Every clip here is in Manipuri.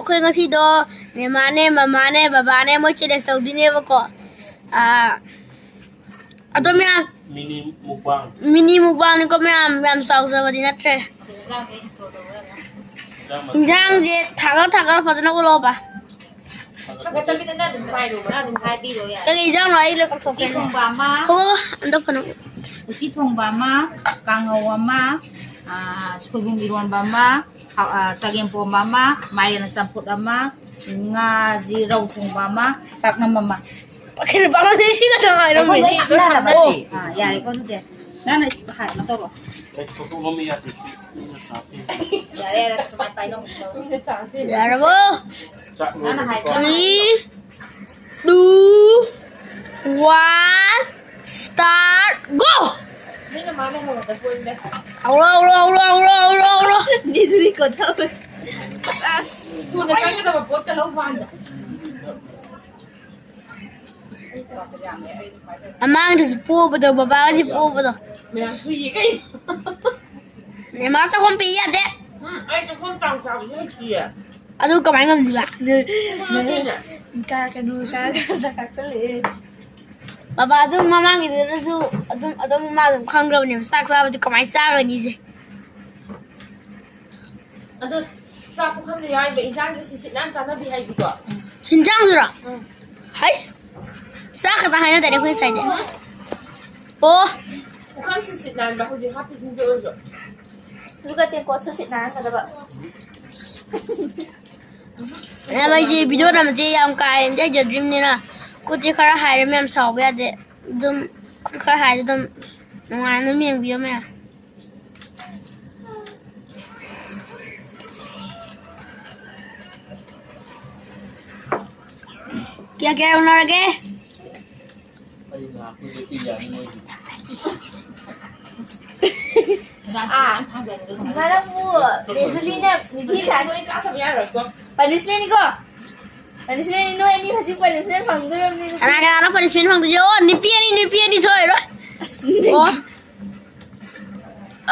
khơi ngon xí đồ nè má nè mama nè bà nè mỗi chuyện để sầu đi nè bako tôi mẹ mini mukbang ni ko mẹ sầu sầu đi nát tre 인장 이제 다가 버전하고 넣어봐. cái 인장 này là các thuộc thùng bà ma 그거 안 덮어놓고 thùng bà ma 강어와 마 소금 이런 바마 사겐포 마마 마이는 쌈포 마마 ngaji rau thùng bà ma bạc năm mama cái bằng cái gì cả thằng này đâu mình vậy dạ đấy con thế đó này hại nó to rồi dạ đây là tay nó dạ rồi bố nó là hại 3 2 1 start goนี่ละมาไม่หมดแต่พูดได้ เอาđi đi còn thâu พูดกันก็แบบพูดกันแล้ววัน Amang dis pu bedo baba ji pu bedo. Mẹ phi cái. Ni ma sa kon pi ya de. Ai cho con tàu tàu như thế à? Adu ka mai ngam ji ba. Ka sa ka sa le. Baba du mama ngi de su adu ma du khang ro ni sak sa ba ji ka mai sa ga ni ji. Adu sa ku kham ni ai be jang ji si nan cha na bi hai ji ko. Hin jang zu ra. Hai. Sa ka ta hai na de khoi sai de. Ô, ku kham si nan ba ku ji ha pi sin jo jo. 누가 된 거서 시나 가다 봐. na mai ji video na ma ji yam ka en de je dream ni na. Ku ji khara hai re mem sau ba de. Dum ku khara hai de dum ngai na mieng bi me. क्या होना लगे Mana mu? Usually na midhi kan. Punishment ko. Punishment no any hasi punishment phang do ni. ana punishment phang jo ni ni soi rồi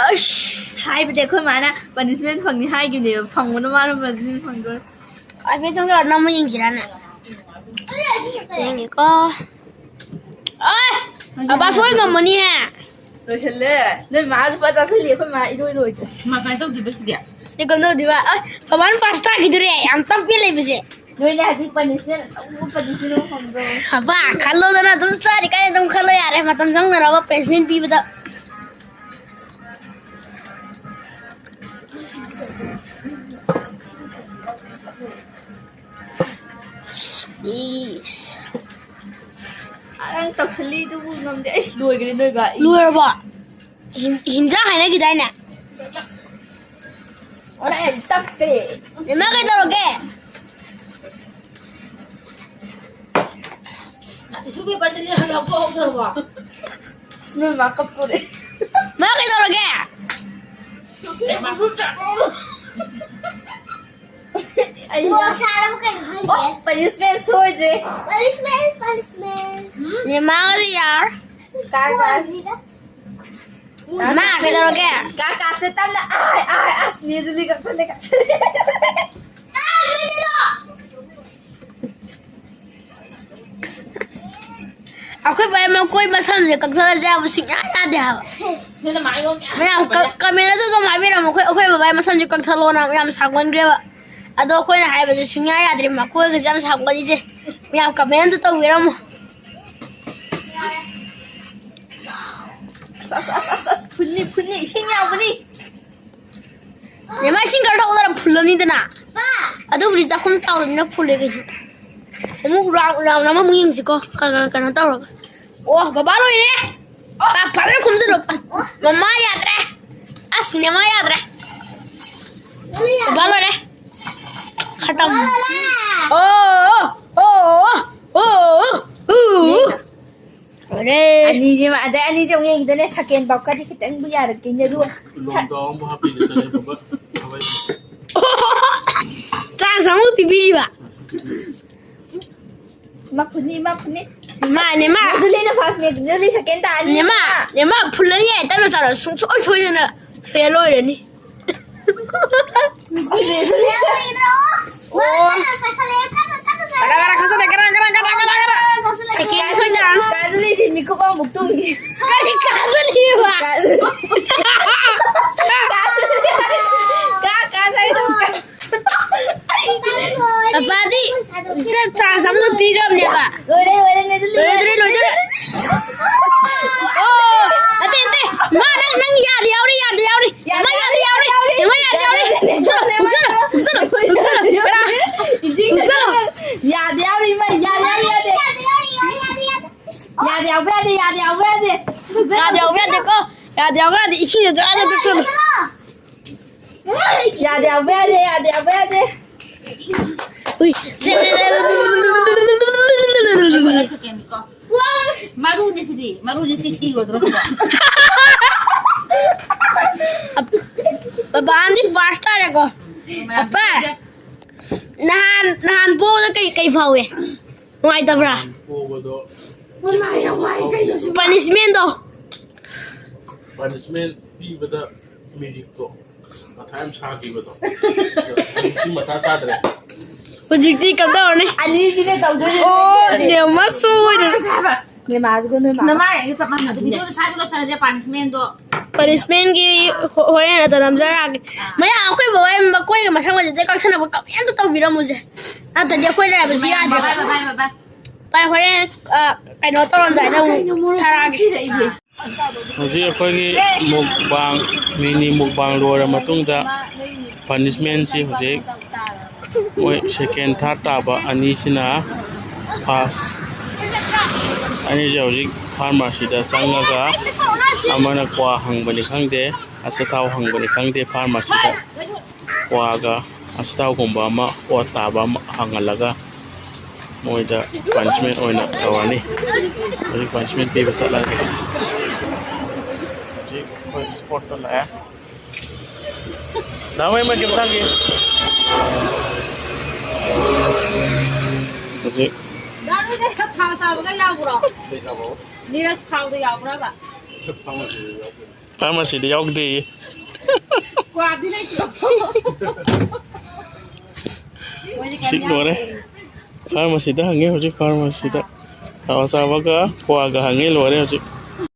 ash Hai bữa देखो माना punishment phang ni hai kiểu gì phang mana mana punishment phang do. ai biết trong đó nó mới nhìn gì ra nè ini ko ơi bà soi ngầm mà nè Rồi chân lệ. Nên má phải ra xử lý phải má đôi đôi. Ma ka to di ba siya? si kondo di ba ơi kawan pasta gitu deh yang tapi lebih sih Đôi này hasi punishment punishment phang do. apa kalau dana tum cari kayak tum kalau ya reh matam sang dana apa punishment pi betul Yes. Ang tập xử lý tôi buồn ngầm để đuổi cái đuổi gậy. Luar ba. Hinja hai na kita ini. Orang tập về. Memang kita roge. Ati subi ba ni hala ko ho dro ba. Snow makeup to đấy. Memang kita roge. Ma hu ta. Ayah. Oh, punishment thôi chứ. Memang dia. Kakak. Memang kita roge. Kakak setan na ai asli juli kat sana kat. Aku memang koi masam je kak salah jawab sih ada dia. Ni na mai ko. Memang kamera tu tu mai bera mau koi babai masam je kak salah na memang sangguan dia. Ado koi na hai baju sunya ya dari mak koi ke jam sangguan je. Memang kamera tu tu bera mau. As punni sinyal punni. Memang sih kalau orang pulau ni tu na. Ado beri zakum tahu ni nak pulau ke sih. Kamu ram nama mungkin sih kok kan tahu. Oh, bapa lo ini. Bapa lo kamu sudah. Mama ya deh. As mama ya deh. Bapa lo deh. Khatam. Ore. Ani je mà ada ani trong nghe đó này scan bọc cái thì anh bây giờ được cái nhà luôn. Trang sáng lúc pipi đi ba. Mak punni. Nema. Juli na fast nih, Juli scan ta ani. Nema pulang ya, tapi lo cara sung sung thôi rồi nè, fail rồi đấy. Juli. Chance ꯑꯃ ꯄꯤꯈ꯭ꯔꯕꯅꯦꯕ ꯂꯣꯏꯔꯦ ꯅꯦꯖꯨꯂꯤ ꯂꯣꯏꯗꯣꯔꯦ ꯑꯣ ꯅꯠꯇꯦ ꯃꯥ ꯅꯪ ꯌꯥꯗꯦ ꯌꯥꯎꯔꯤ ꯅꯪ ꯌꯥꯗꯦ ꯌꯥꯎꯔꯤ ꯍꯦꯃꯥ ꯌꯥꯗꯦ ꯌꯥꯎꯔꯤ ꯌꯥꯗꯦ ꯌꯥꯎꯔꯤ ꯃꯥ ꯌꯥꯗꯦ ꯌꯥꯎꯕ ꯌꯥꯗꯦꯀꯣ ꯌꯥꯗꯦ 이슈에 잘하는 듯처럼 야돼 우이 마루니 시로 들어가 바바안디 first 타라고 아빠 나한 보다 kay fawe nuwaitabra punishment do punishment pibada music to mathayam sagibato mata sadre hujikti kadawne 아니시네 tawdone oh ne masoi ne masgo ne ma namai sa man video sa lo sa je punishment do punishment gi horen adaram jara maya akhoi bawai makoi ga masang waje ka thana ba ka yan to tawbira muje ata je khoi ra ba ji ya bai horen kaino toron dai da taragi hojik akhoi mukbang mini mukbang lora matungda punishment chi hojik moi second third taba ani sina first ani hojik pharmacy da changaga amana kwa hangbani khangde asathaw hangbani khangde pharmacy da kwa ga asathaw gomba ma o taba hangalaga moida punishment oina tawani hojik punishment pe basala hojik koi sport to la namai ma kim thangi hojik 나는 내가 다 사고가 야구라. 니가 사고도 야구라봐. pharmacy da yaugde 과디네 sik lore pharmacy da hange hojik pharmacy da tawa sawaga kwa ga hange lore hojik